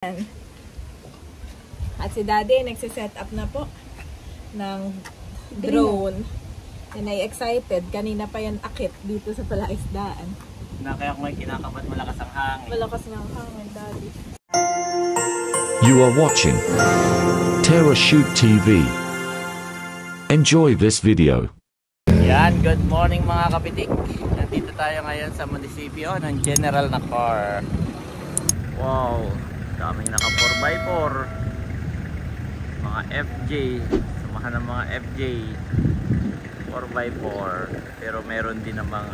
At si Daddy nagsiset up na po ng drone. Yan ay excited. Kanina pa yan akit dito sa palaisdaan. Kaya kung may kinakapat malakas ang hangin. Malakas ng hangin, Daddy. You are watching TerraShoot TV. Enjoy this video. Yan, good morning mga kapitik. Nandito tayo ngayon sa munisipyo ng General Nakar. Wow, daming naka 4x4. Mga FJ, samahan ng mga FJ 4x4, pero meron din namang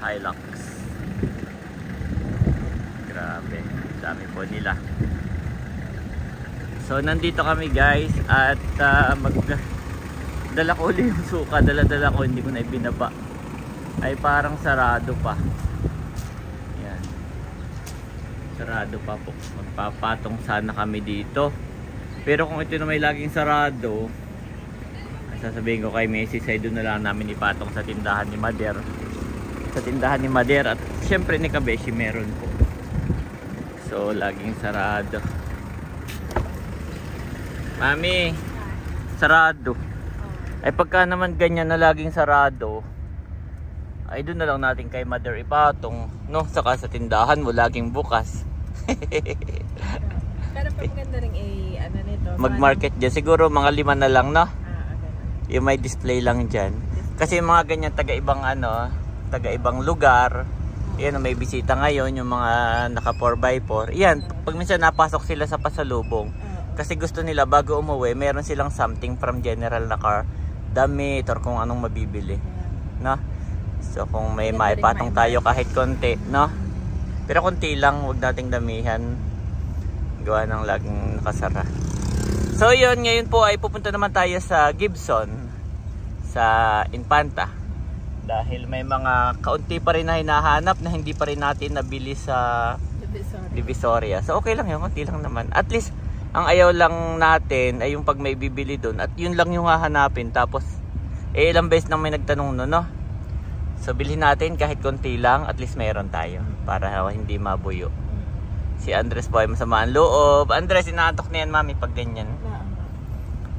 Hilux. Grabe, dami po nila. So nandito kami guys at dala ko ulit yung suka, dala ko, hindi ko na ibinaba. Ay parang sarado pa. Yan, sarado pa po. Magpapatong sana kami dito, pero kung ito na may laging sarado, sasabihin ko kay Mrs. ay doon na lang namin ipatong sa tindahan ni Mader. Sa tindahan ni Mader, at syempre ni Kabeshi meron po. So laging sarado. Mami, sarado. Ay pagka naman ganyan na laging sarado, ay doon na lang natin kay Mother ipatong, no? Saka sa tindahan mo laging bukas. Pero pag maganda rin nito, mag-market dyan, siguro mga 5 na lang, no? Yung may display lang dyan. Kasi yung mga ganyan taga-ibang lugar, yan, may bisita ngayon, yung mga naka 4x4. Yan, pag minsan napasok sila sa pasalubong, kasi gusto nila bago umuwi, meron silang something from General Nakar, damit or kung anong mabibili, no? So kung may maipatong tayo kahit konti, no? Pero konti lang, huwag nating damihan, gawa ng laging nakasara. So yun, ngayon po ay pupunta naman tayo sa Gibson, sa Infanta, dahil may mga kaunti pa rin na hinahanap na hindi pa rin natin nabili sa Divisoria. So okay lang yun, konti lang naman. At least ang ayaw lang natin ay yung pag may bibili doon at yun lang yung hahanapin. Tapos ilang beses nang may nagtanong no? So bilhin natin kahit konti lang, at least mayroon tayo para hindi mabuyo. Si Andres po ay masama ang loob. Andres, inaantok na yan mami pag ganyan.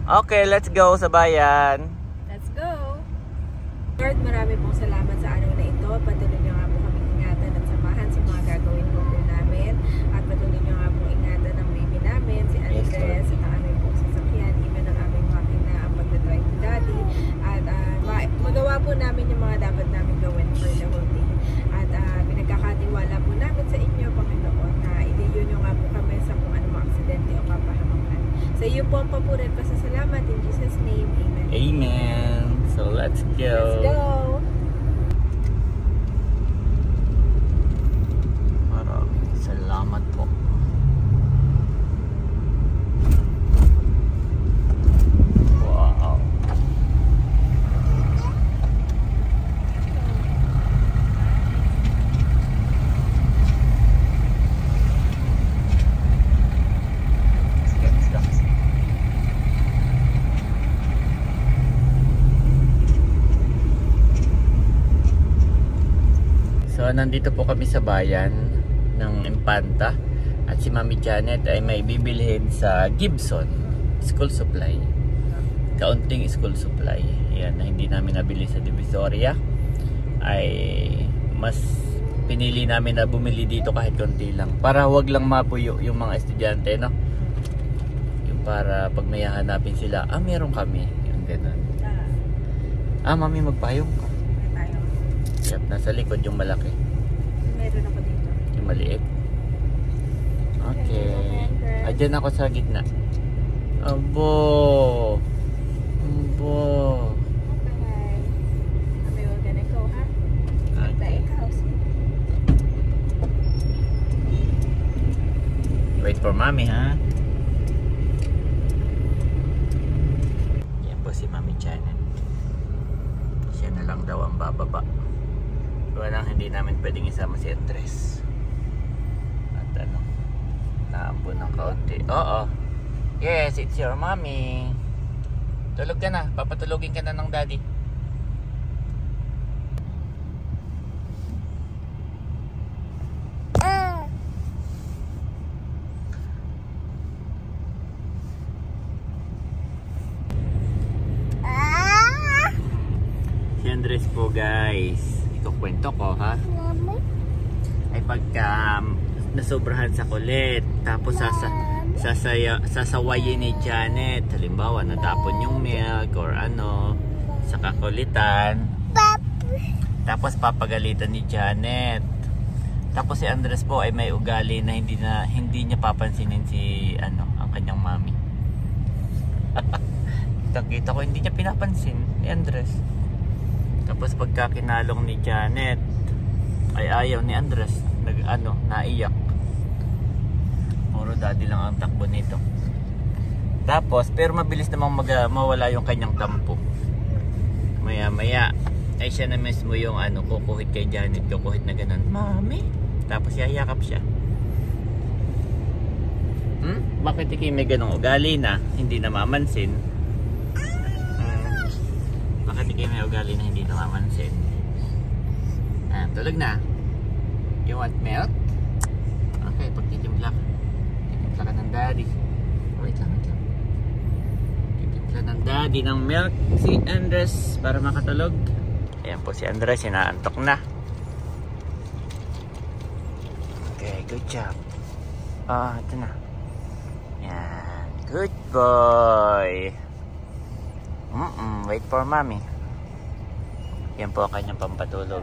Okay, let's go sa bayan. Let's go. Lord, marami pong salamat sa araw na ito. Patuloy niyo nga po kami ingatan at samahan sa mga gagawin po namin. At patuloy niyo nga po ingatan ang baby namin, si Andres, at ang aming pong sasakyan, even ang aming makina, ang pagdadrive ni Daddy. At magawa po namin yung mga dapat namin gawin for the whole day. At pinagkakatiwala po namin sa inyo, Panginoon, na iliyo nyo nga po kami sa kung anong aksidente o kapahamakan. Sa iyo po ang papurit pasasalamat in Jesus' name. Amen. Amen. So let's go. Let's go. Maraming salamat po. Wow. So nandito po kami sa bayan ng Infanta at si Mami Janet ay may bibilhin sa Gibson school supply, kaunting school supply. Yan na hindi namin nabili sa Divisoria, ay mas pinili namin na bumili dito kahit konti lang para wag lang mapuyo yung mga estudyante, no? Yung para pag may hahanapin sila, meron kami, yung ganun. Mami, magpayong ka. Yep, nasa likod yung malaki. Meron ako dito. Yung maliit. Okay. Diyan ako sa gitna. Abo. Abo. Okay. We're gonna go, ha? Okay. Wait for Mami, ha? Yan po si Mami Janet. Siya na lang daw ang bababa. Walang hindi namin pwedeng isama si Andres. At naambon ng kaunti. Oo. Yes, it's your mommy. Tulog ka na. Papatulogin ka na ng daddy. Andres po guys, ikukwento ko ha. Ay pagka nasobrahan sa kulit, tapos sasawayin ni Janet, halimbawa natapon yung milk or ano sa kakulitan, tapos papagalitan ni Janet. Tapos si Andres po ay may ugali na hindi niya papansinin si ang kanyang mami. Kita ko hindi niya pinapansin ni Andres. Tapos pagka kinalong ni Janet ay ayaw ni Andres, naiyak. Puro daddy lang ang takbo nito. Tapos pero mabilis namang mawala yung kanyang tampo. Maya maya ay siya na mismo yung kukuhit kay Janet, kukuhit na ganun, mami. Tapos yayakap siya. Bakit ikay may ganong ugali na hindi namamansin? Bakit ikay may ugali na hindi namamansin? Tulog na. You want milk? Okay, pagtitimpla ka. Titimpla ka ng daddy. Wait lang. Titimpla ng daddy ng milk si Andres para makatulog. Ayan po si Andres, inaantok na. Okay, good job. Ito na. Yan. Good boy. Wait for mommy. Yan po ang kanyang pampatulog.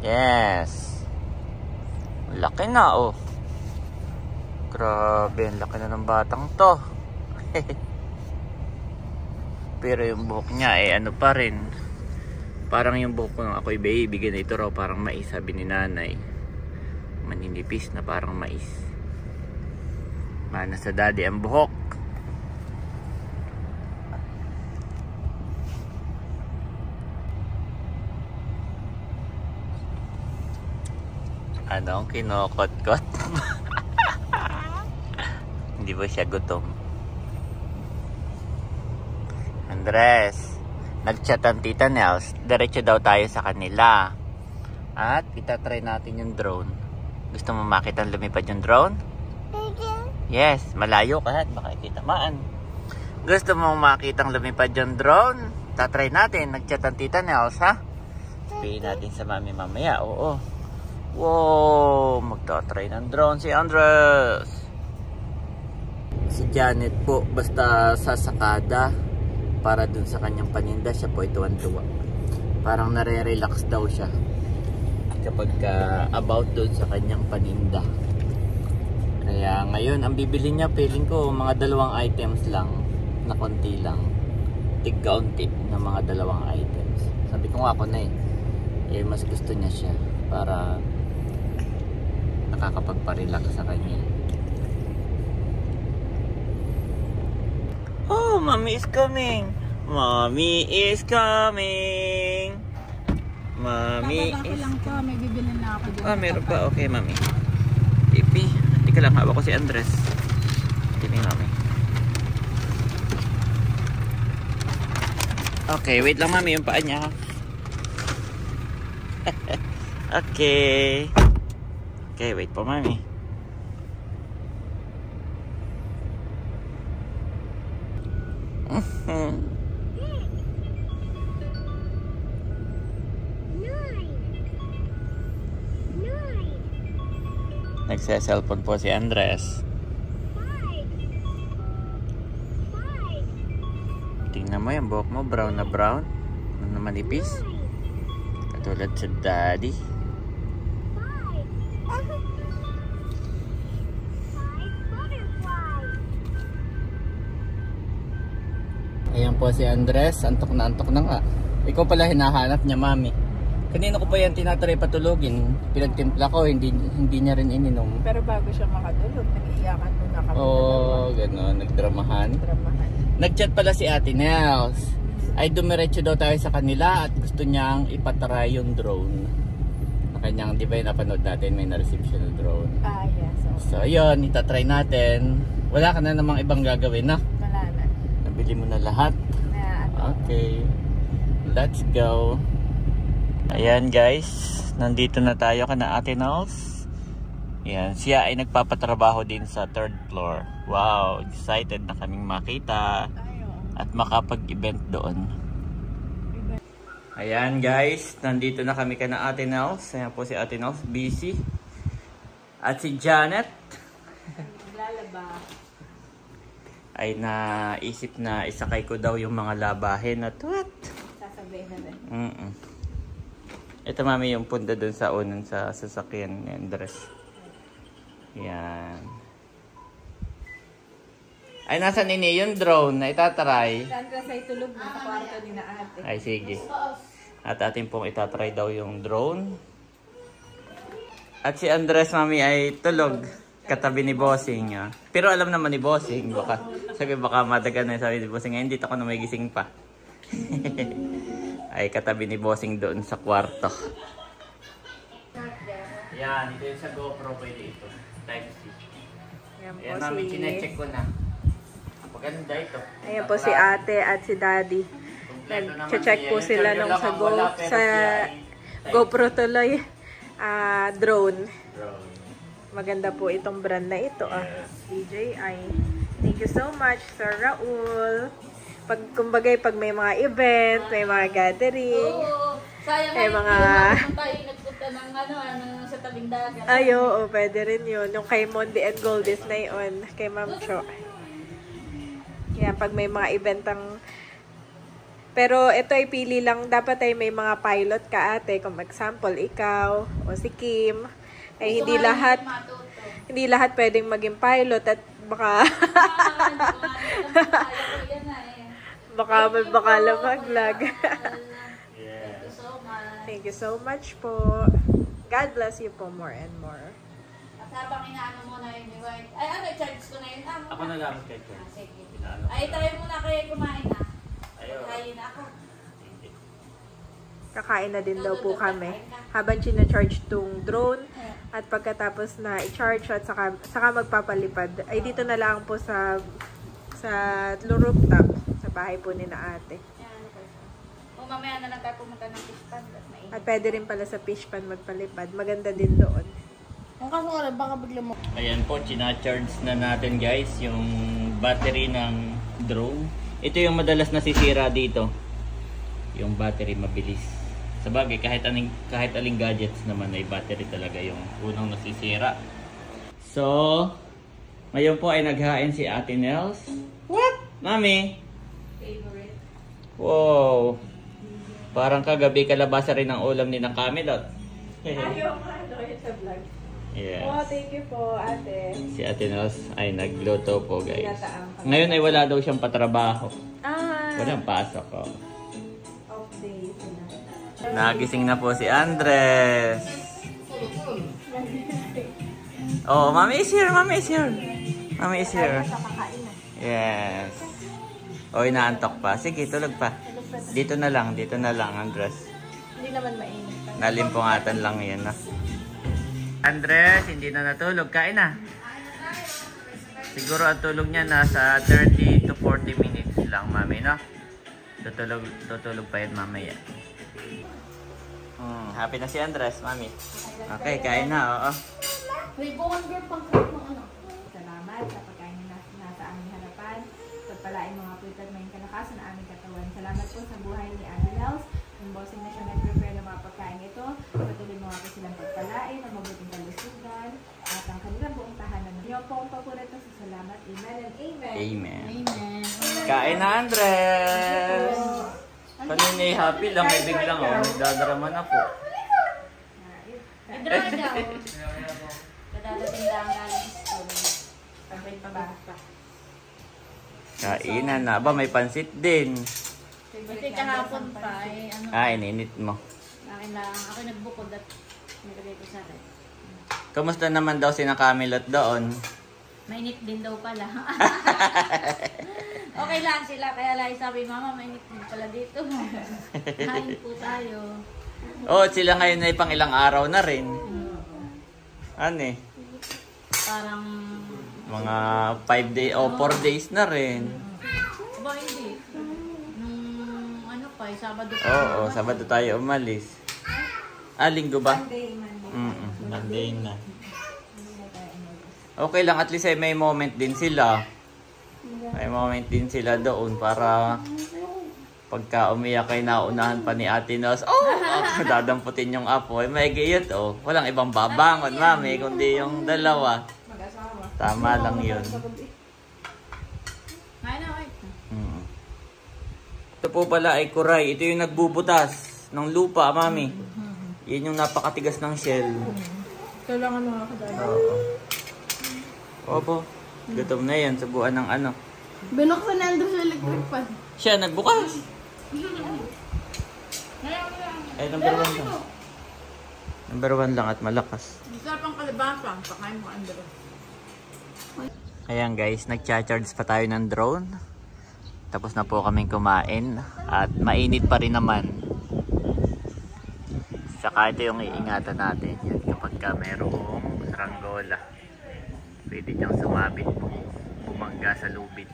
Yes. Laki na oh. Grabe, ang laki na ng batang to. Pero yung buhok niya pa rin. Parang yung buhok ko nung ako'y baby, ganito raw parang mais, sabi ni nanay. Maninipis na parang mais. Mana sa daddy ang buhok. Anong kinokot-kot? Hindi ba siya gutom? Andres, nag-chat ang Tita Nels, diretso daw tayo sa kanila. At itatry natin yung drone. Gusto mo makita lumipad yung drone? Yes, malayo ka, baka ikitamaan. Gusto mo makitang lumipad yung drone? Tatry natin, nag-chat ang Tita Nels, ha? Sabihin natin sa mami mamaya, oo. Wow, magtatry ng drone si Andres. Si Janet po, basta sasakada para dun sa kanyang paninda, siya po ay tuwan-tuwa. Parang nare-relax daw siya kapag about dun sa kanyang paninda. Kaya ngayon, ang bibili niya, feeling ko, mga 2 items lang, na konti lang. Tig-kaunti na mga 2 items. Sabi ko nga ako na mas gusto niya siya para nakakapagpa-relax sa kanya. Oh, mommy is coming. Mommy is coming. Mommy is lang to, may bibilin na ako dyan. Meron pa. Okay, mami. Ipi. Tika lang, hawak ko si Andres. Tipi, mami. Okay, wait lang mami, yung paa niya. Okay. Okay, wait po mami. Nagsa-cellphone po si Andres. Tingnan mo yung buhok mo, brown na brown. Na manipis. Katulad sa daddy. Ayan po si Andres, antok na nga. Ikaw pala hinahanap niya mami. Kanina ko pa yan tinatry patulogin. Pinagtimpla ko, hindi niya rin ininom. Pero bago siya makatulog, nag-iiyakan muna kami. Gano'n, nagdramahan. Nag-chat pala si Ate Nels. Ay dumiretso daw tayo sa kanila at gusto niyang ipatry yung drone. Na kanyang, di ba yung napanood natin, may na-receive siya ng drone. Yes. So yun, itatry natin. Wala ka na namang ibang gagawin na? Wala na. Nabili mo na lahat? Okay. Let's go. Ayan guys, nandito na tayo kana Ate Nels. Ayan, siya ay nagpapatrabaho din sa 3rd floor. Wow, excited na kaming makita at makapag-event doon. Ayan guys, nandito na kami kana Ate Nels. Ayan po si Ate Nels, busy. At si Janet Lalaba. ay naisip na isakay ko daw yung mga labahin at what? Sasabihin na rin. Ito mami yung punta dun sa unan sa sasakyan ni Andres. Yan. Ay, nasa nini yung drone na itatry. Si Andres ay tulog na sa kwarto ni na ate. Ay, sige. At atin pong itatry daw yung drone. At si Andres, mami, ay tulog. Katabi ni Bossing. Pero alam naman ni Bossing. Baka madagan na sabi ni Bossing. Ngayon, dito ako na may gising pa. Ay, katabi ni Bossing doon sa kwarto. Yan, ito yung sa GoPro. Pwede ito. Type-C. Ayan po Ayan, mami, chinecheck ko na. Maganda ito. Ayan po si ate at si daddy. Nag-check po sila nung sa GoPro tuloy. Drone. Maganda po itong brand na ito. DJI. Thank you so much, Sir Raul. Pag may mga event, may mga gathering. Sayang may mga... tayo nagpunta ng sa tabing dagat. Ay, oo, pwede rin yun. Yung kay Mondi and Goldies na yun. Kay Ma'am Cho. Yan, pag may mga event ang... Pero ito ay pili lang. Dapat ay may mga pilot ka ate. Kung example, ikaw o si Kim. Ay hindi lahat pwedeng maging pilot at baka... baka lamaglag. Thank you so much po. God bless you po more and more. At habang inaano mo na yun, ay charge ko na yun. Ako na lang kay Ken. Sige. Ay, tayo muna kayo kumain na. Ayaw. Kain na ako. Kakain na din daw po kami. Habang charge tong drone at pagkatapos na i-charge at saka magpapalipad. Ay dito na lang po sa rooftop sa bahay po ni na ate. O mamaya na lang tayo pumunta ng fish pond. At pwede rin pala sa fish pan magpalipad. Maganda din doon. Kung kaso nga lang, baka bigla mo. Ayan po, charge na natin guys yung battery ng drone. Ito yung madalas nasisira dito. Yung battery mabilis. Sabagay, kahit aling gadgets naman ay battery talaga yung unang nasisira. So, ngayon po ay naghain si Ate Nels. What? Mami? Favorite. Wow. Parang kagabi kalabasa rin ang ulam ni ng Camelot. Ayaw nga, sa vlog. Yes. Oh, thank you po, ate. Si Ate Nels ay nagluto po guys. Tinataang. Ngayon ay wala daw siyang patrabaho. Ah, Walang pasok ko. off day sila. Nagising na po si Andres. Oh, Mami is here, Mami is here. Mami is here. Yes. Oh, inaantok pa. Sige, tulog pa. Dito na lang, Andres. Hindi naman mainit. Nalimpungatan lang yan, no? Andres, hindi na natulog. Kain na. Siguro ang tulog niya nasa 30 to 40 minutes lang, Mami, no? Tutulog pa yan mamaya. Happy na si Andres, Mami. Okay, kain na, oo. May buwan girl pang ano. Salamat sa pagkain na nasa aming harapan. Pagpalain mga puwit at may kalakasan na aming katawan. Salamat po sa buhay ni Ate Nels. Yung bossing na siya nag-prepare ng mga pagkain ito. Patuloy mo po silang pagpalain ng mabuting kalusugan at ang kanilang buong tahanan. Yung po ang paborito sa salamat. Amen and amen. Amen. Amen. Kain na, Andres! Kanina happy lang, may biglang nagdadrama na po. Idra daw. Kadadating lang galing school. Pagpay pa ba? Kainan na. Aba, may pansit din. Kasi kahapon pa ano. Ininit mo. Akin lang. Ako nagbukod at nilagay ko sa akin. Kamusta naman daw si Camelot doon? Mainit din daw pala. Okay lang sila. Kaya lang sabi, Mama, mainit din pala dito. Kain po tayo. Oo, sila ngayon ay pang ilang araw na rin. Ano eh? Parang... Mga 5 days o 4 days na rin. Aba, hindi. Nung ano pa, Sabado pa. Oo, Sabado tayo umalis. Linggo ba? Monday. Monday na. Okay lang, at least ay may moment din sila. May moment din sila doon para Pagka umiyak ay naunahan pa ni Ate Nos, oh! Dadamputin yung apo. Ay, may gayot, oh. Walang ibang babangon, mami, kundi yung dalawa. Tama lang yun. Ito po pala ay kuray. Ito yung nagbubutas ng lupa, mami. Yan yung napakatigas ng shell. Kailangan mga kadali. Oo. Opo. Gutom na yan. Subuan ng ano. Binuksan na Andrew sa electric fan. Siya, nagbukas. Ay, number 1 lang. Number 1 lang at malakas. Isa pang kalabasa. Pakain mo Andrew. Ayan guys, nag-charge pa tayo ng drone. Tapos na po kaming kumain. At mainit pa rin naman. Saka ito yung iingatan natin. Yan, kapag ka merong saranggola, pwede niyang sumabit po. Bumangga sa lubid.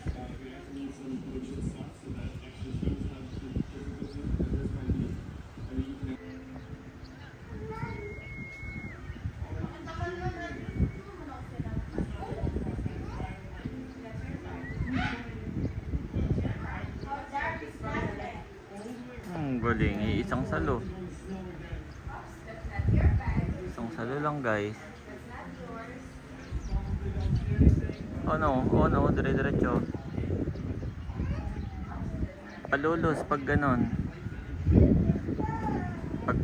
Ang galing, isang salo. Isang salo lang guys. Oh no, dire-diretso. Palulos pag ganon. Pag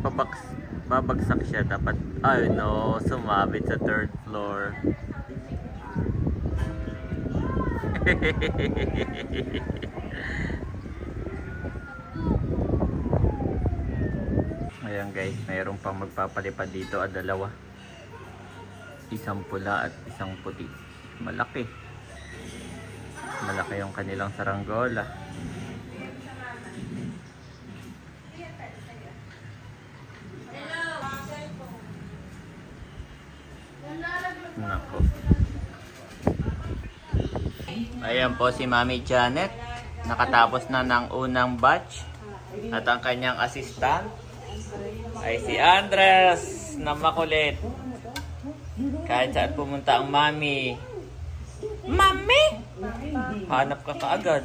babagsak siya, dapat, ay no, sumabit sa 3rd floor. Ayan guys, mayroon pang magpapalipad dito at dalawa. Isang pula at isang puti. Malaki. Malaki yung kanilang saranggola. Nako. Ayan po si Mami Janet. Nakatapos na ng unang batch. At ang kanyang assistant ay si Andres na makulit. Kahit saan pumunta ang mami. Mami! Hanap ka kaagad.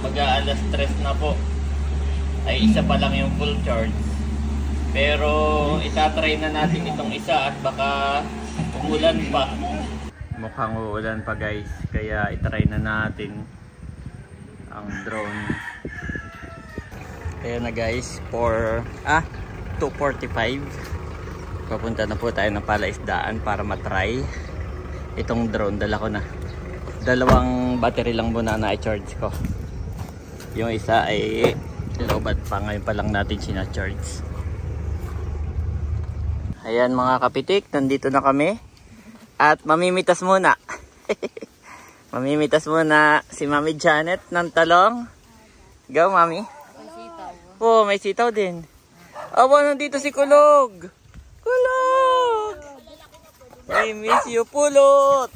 Mag-aalas 3 na po. Ay isa pa lang yung full charge. Pero itatry na natin itong isa at baka umulan pa. Mukhang uulan pa guys. Kaya itry na natin ang drone. Ayan na guys, 2:45. Papunta na po tayo ng palaisdaan para matry itong drone. Dala ko na. 2 battery lang muna na i-charge ko. Yung isa ay lobat pa, ngayon pa lang natin sina-charge. Ayan mga kapitik, nandito na kami. At mamimitas muna. Mamimitas muna si Mami Janet ng talong. Go Mami. Oh, may sitaw din. Aba, nandito si Kulog. Kulog! I miss you, Pulot.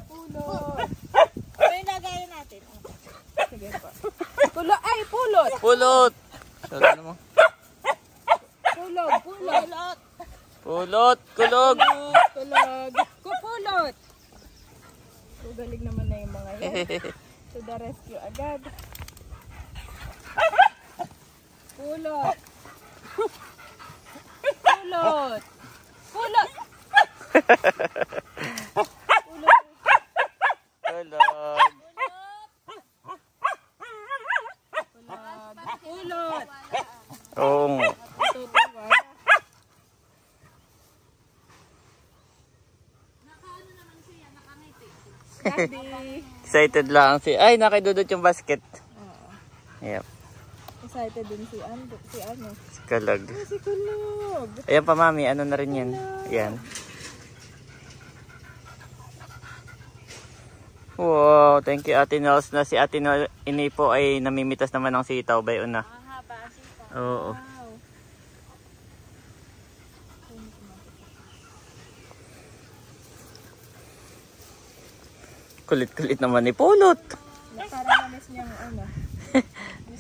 Pulot. Ito yung lagayin natin. Sige pa. Pulot. Ay, pulot. Pulot. Ano mo? Pulot. Pulot. Pulot. Kulog. Kulog. Kupulot. So, galing naman na yung mga yan. To the rescue agad. Pulot. Pulot. Pulot. Pulot. Kulog. Pulot. Oo. Tutuwa. Daddy. Excited lang si... Ay, nakidudot yung basket. Yep. Excited din si ano. Si Kulog. Si Kulog. Ayan pa Mami, ano na rin yan. Ayan. Wow, thank you Ate Nels. Na si Ate Nels ini po ay namimitas naman ng sitaw by una. Mahaba ang sitaw. Oo. Wow. Kulit-kulit naman ni Pulot. Parang namis niyang ano.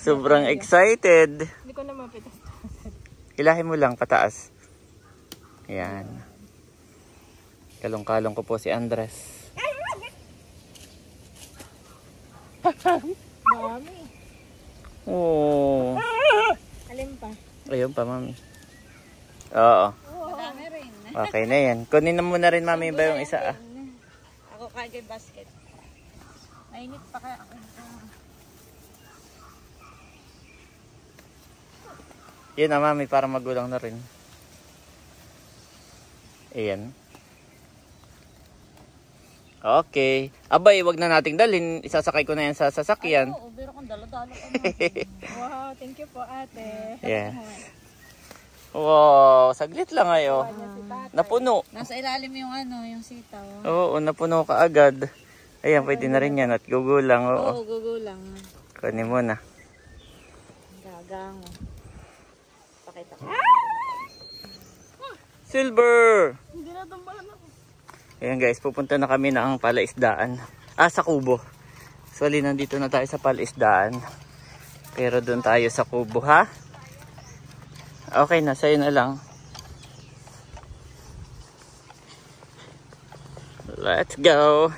Sobrang excited. Hindi ko na mapitas. Ilahin mo lang pataas. Ayan. Kalong-kalong ko po si Andres. Dami. Oh. Alin pa? Ayun pa, mami. Oo. Madami rin. Okay na yan. Kunin na muna rin, mami, ba yung isa? Ako kagay basket. Mainit pa kaya ako. Yun na, mami, para magulang na rin. Ayan. Okay. Abay, wag na nating dalhin. Isasakay ko na yan sa sasakyan. Oo, pero kung dala-dala ka Wow, thank you po ate. Yeah. Wow, saglit lang ayo. Napuno. Nasa ilalim yung ano, yung sitaw. Oo, napuno ka agad. Ayan, pwede na rin yan at gugulang. Oo. Oo, gugulang. Kunin mo na. Gagang. Pakita ko. Silver! Hindi na tumbahan ako. Ayan guys, pupunta na kami ng palaisdaan. Sa Kubo. Actually, nandito na tayo sa palaisdaan. Pero doon tayo sa Kubo, ha? Okay na, sa'yo na lang. Let's go!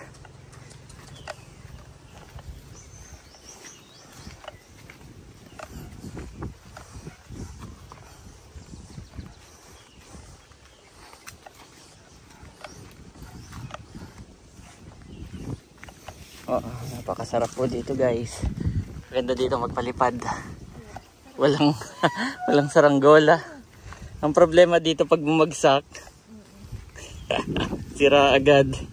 Oh, napakasarap po dito guys. Ganda dito magpalipad. Walang walang saranggola. Ang problema dito pag bumagsak, sira agad. Thank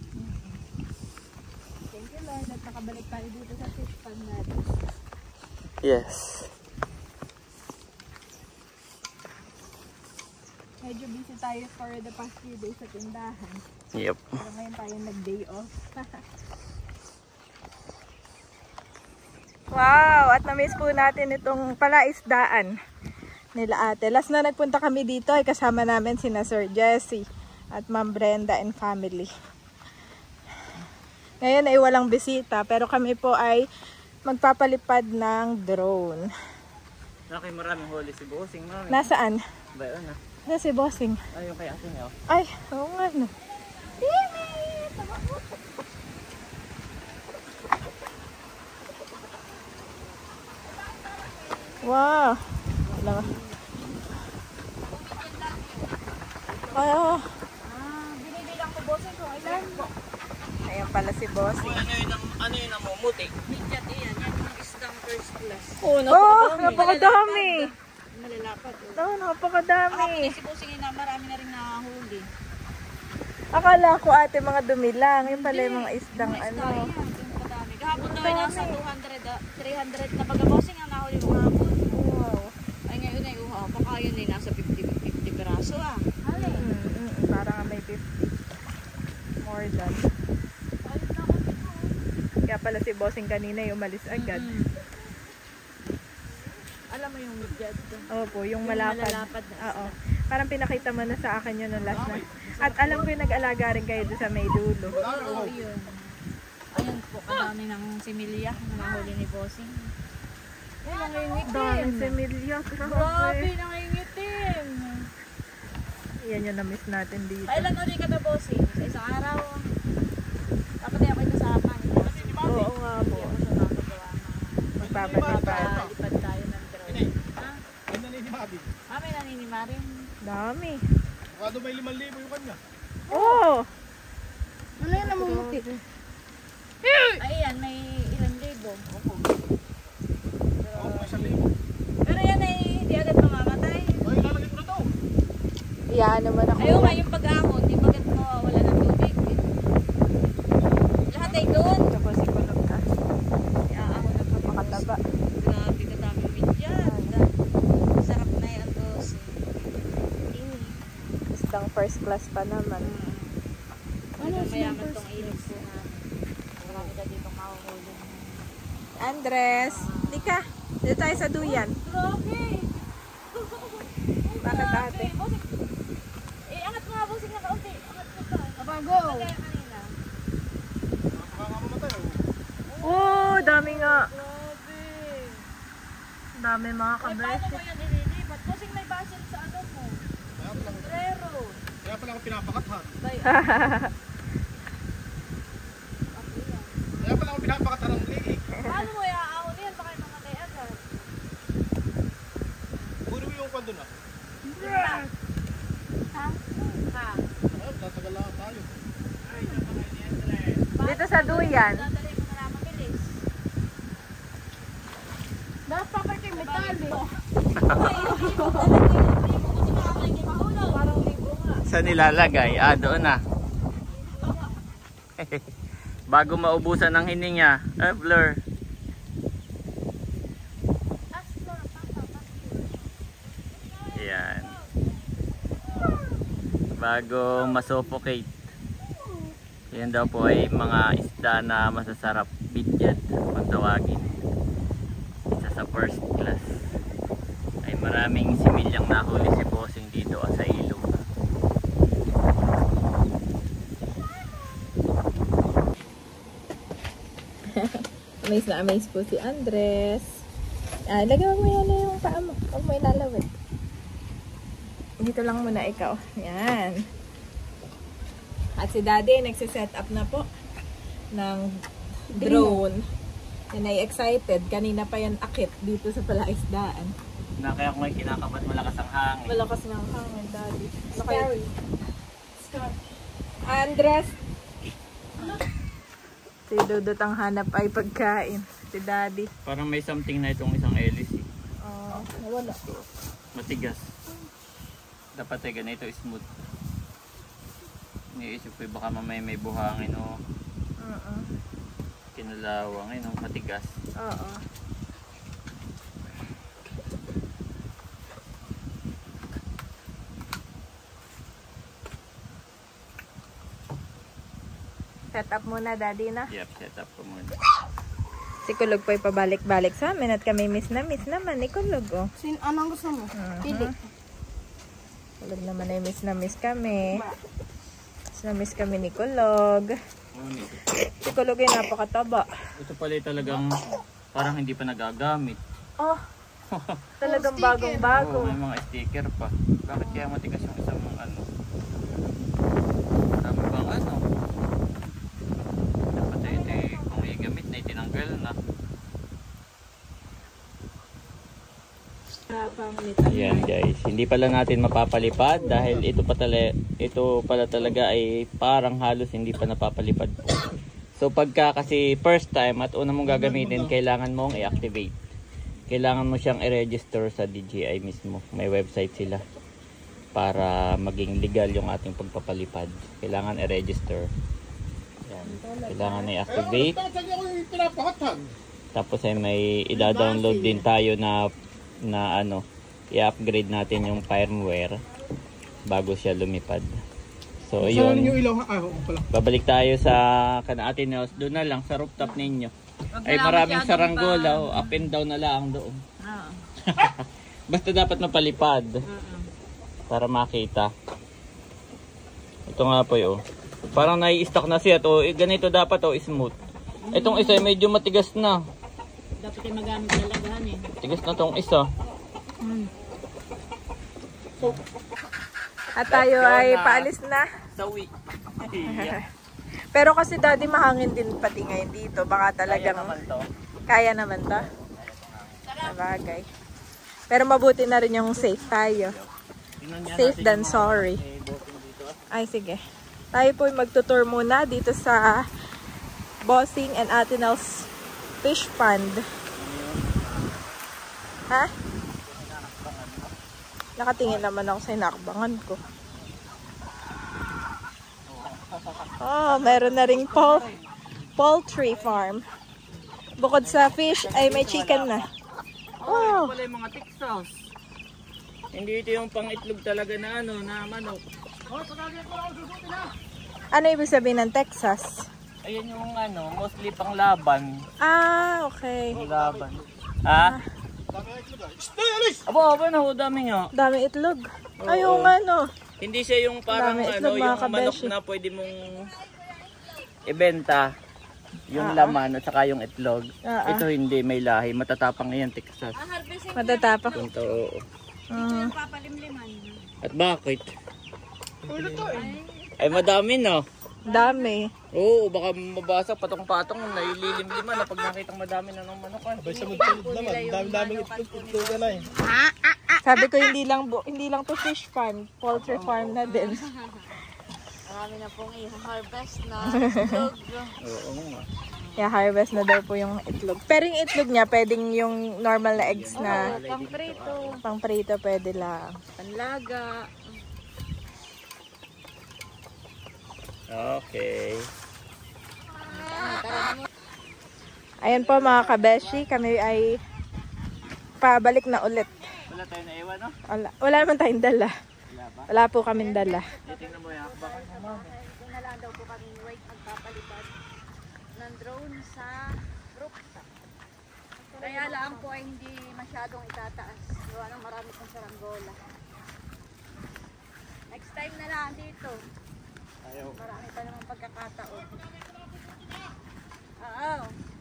you Lord at nakabalik tayo dito sa fish pond natin. Yes. Medyo busy tayo for the past few days sa tindahan. Yep. Pero ngayon tayo nag-day off. Wow! At na-miss po natin itong palaisdaan nila ate. Last na nagpunta kami dito ay kasama namin sina Sir Jesse at Ma'am Brenda and family. Ngayon ay walang bisita pero kami po ay magpapalipad ng drone. Nakay maraming huli si Bossing, mami. Nasaan? Bayo na. Nasa si Bossing. Ayun kay ate niyo. Ay, oo nga no. Wow. Wala. Ay, oh. Binibilang ko bossing kung ilan. Ayan pala si Bossing. Ano yun ang mumuti? Midjat iyan. Yan yung isdang first class. Oh, napakadami. Malalapad. Oh, napakadami. Si bossing na marami na rin nahuli. Akala ko ate mga dumi lang. Yung pala yung mga isdang ano. Yung kadami. Kahapon daw ay nasa 200, 300 na pagka-bossing ang nahuli mo kahapon. Wow. Ay ngayon ay uha. Baka yun ay nasa 50 peraso ah. Parang may 50. More than. Kaya pala si Bossing kanina yung umalis agad. Alam mo yung midjat. Opo, yung malapad. malalapad na isda. Oo. Parang pinakita mo na sa akin yun nung last na. At alam ko yung nag-alaga rin kayo doon sa may dulo. Oo, yun. Ayun po, kadami ng similya na nahuli ni bossing. Ay, nangingitim. Dami si Emilia. Grabe, Grabe. nangingitim. Yan yung na-miss natin dito. Kailan ulit ka na bossing? Sa isang araw. Dapat ay ako ito sa akin. Oo nga po. Hindi ako sa makagawa ng Magpapalipad. lipad tayo ng drone. Ha? Ay, naninimari. May naninimarin. Dami. Kado may 5,000 yung kanya. Oo. Ano yung namumuti? Ay, yan, may ilang libo. Opo. Oo, may 1,000. Pero yan ay hindi agad mamamatay. Ay, lalagay ko na daw. Iyaan naman ako. Ayaw nga yung pag-ahon, yung bagat mawawala ng tubig. Lahat ay doon. Tapos ikulog ka. Iaahon na pa Makataba. Grabe ka dami midyan. Sarap na yan, boss. Isdang first class pa naman. Ano, mayaman tong ilog po namin. Marami ka dito mahuhuli. Andres, di ka. Dito tayo sa duyan. Grabe! Bakit ate? Bossing. Angat mo nga, bossing na kaunti. Angat mo pa. Abago. Kaya kanina. Makakamamatay. Oh, dami nga. Grabe. Dami mga Ay, paano kabeshi. mo yan nililipat? Bossing may basil sa ano mo. Sombrero. Kaya pala ako pinapakathan. Bay, Kaya pala ako pinapakathan ng liig. paano mo iaahon yan? Baka sa duyan. Dadalhin mo na lang mabilis. Dapat pa kayo metali. Parang libo nga. Saan nilalagay? Doon na. Bago maubusan ng hininga. Blur. Yan. Bago masuffocate. Yan daw po ay mga isda na masasarap bidyat kung tawagin. Isa sa first class. Ay maraming similyang nahuli si Bossing dito sa ilog. Amaze na amaze po si Andres. Lagyan mo yan yung paa mo. Huwag mo ilalawit. Dito lang muna ikaw. Yan. At si Daddy nagsiset up na po ng drone. Yan ay excited. Kanina pa yan akit dito sa palaisdaan. Na kaya kung may kinakapat malakas ang hangin. Malakas ng hangin, Daddy. Scary. Andres! Si Dudut ang hanap ay pagkain. Si Daddy. Parang may something na itong isang hélice. Nawala. Matigas. Dapat ay ganito smooth. Iniisip ko baka mamaya may buhangin o kinalawang. Ayun, matigas. Oo. Set up muna, Daddy, na. Yep, set up ko muna. Si Kulog po ay pabalik-balik sa amin at kami miss na miss naman ni Kulog, oh. Anong gusto mo? Pili. Kulog naman ay miss na miss kami. Miss na miss kami ni Kulog. Si Kulog ay napakataba. Ito pala talagang parang hindi pa nagagamit. Oh, talagang bagong-bago. Oo, may mga sticker pa. Bakit kaya matigas yung isang ano? Marami bang ano? Dapat ito kung igamit na itinanggal na. Ayan guys, hindi pala natin mapapalipad dahil ito pala talaga ay parang halos hindi pa napapalipad po. So pagka kasi first time at una mong gagamitin, kailangan mong i-activate. Kailangan mo siyang i-register sa DJI mismo. May website sila para maging legal yung ating pagpapalipad. Kailangan i-register. Yan. Kailangan i-activate. Tapos ay may i-download din tayo na ano, i-upgrade natin yung firmware bago siya lumipad. So yun, babalik tayo sa Ate Nels, doon na lang sa rooftop ninyo. Ay maraming saranggola, up and down na lang doon. Basta dapat mapalipad para makita. Ito nga po yun, parang nai-stock na siya to. Ganito dapat smooth. Itong isa medyo matigas na. Dapat ay magamit talagahan eh. Tigas na tong isa. At tayo ay paalis na. Sawi. Pero kasi Daddy mahangin din pati ngayon dito. Baka talagang kaya naman to. Sabagay. Pero mabuti na rin yung safe tayo. Safe than sorry. Ay sige. Tayo po magtutour muna dito sa Bossing and Ate Nels Fish Pond. Ha? Nakatingin naman ako sa inakbangan ko. Oh, meron na ring poultry farm. Bukod sa fish, ay may chicken na. Oh, ito pala yung mga Texas. Hindi ito yung pang-itlog talaga na ano, na manok. Ano ibig sabihin ng Texas? Ayan yung ano, mostly pang laban. Ah, okay. Pang laban. Ha? Aba, na ho, dami nga. Dami itlog. Ay, yung ano. Hindi siya yung parang Dami ano, itlog, mga yung manok kabeshi. na pwede mong ibenta. Yung laman at saka yung itlog. Ito hindi, may lahi. Matatapang yan, Texas. Matatapak. Ito, oo. Papalimliman. At bakit? Ay, madami no. Dami. Oo, baka mabasa patong-patong naililim-liman na pag nakitang madami na ng manok. Abay sa magpunod naman, dami-daming itlog na eh. Sabi ko hindi lang to fish farm, poultry farm na din. Marami na pong i-harvest na itlog. Oo nga. I-harvest na daw po yung itlog. Pero yung itlog niya, pwedeng yung normal na eggs na Pang-prito, pang prito, pwede lang. panlaga. Okay. Ayan po mga kabeshi, kami ay pabalik na ulit. Wala tayo na iwan, no? Wala naman tayong dala. Wala po kaming dala. Tingnan mo yung hakbakan mo. Doon na lang daw po kami wait magpapalipad ng drone sa rooftop. Kaya lang po ay hindi masyadong itataas. Gawa ng marami pong saranggola. Next time na lang dito. Ayaw. Marami pa namang pagkakataon. Oo.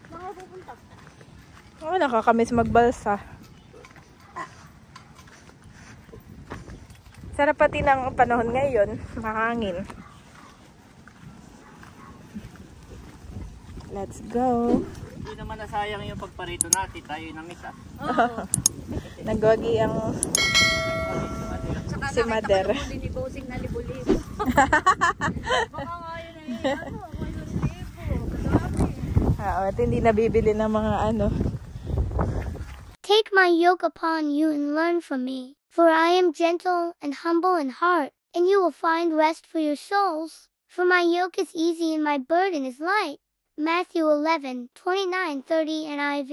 Mga pupunta. Oo, nakakamiss magbalsa. Sarap pati ng panahon ngayon, mahangin. Let's go. Hindi naman nasayang yung pagparito natin. Tayo yung namit, ah. Oo. Nagwagi ang Saka si Mother. nakita ko din ni Bossing na libo-libo. Baka nga yun ay ano, may libo. Kadami. At hindi nabibili ng mga ano. Take my yoke upon you and learn from me, for I am gentle and humble in heart, and you will find rest for your souls. For my yoke is easy and my burden is light. Matthew 11:29-30 NIV.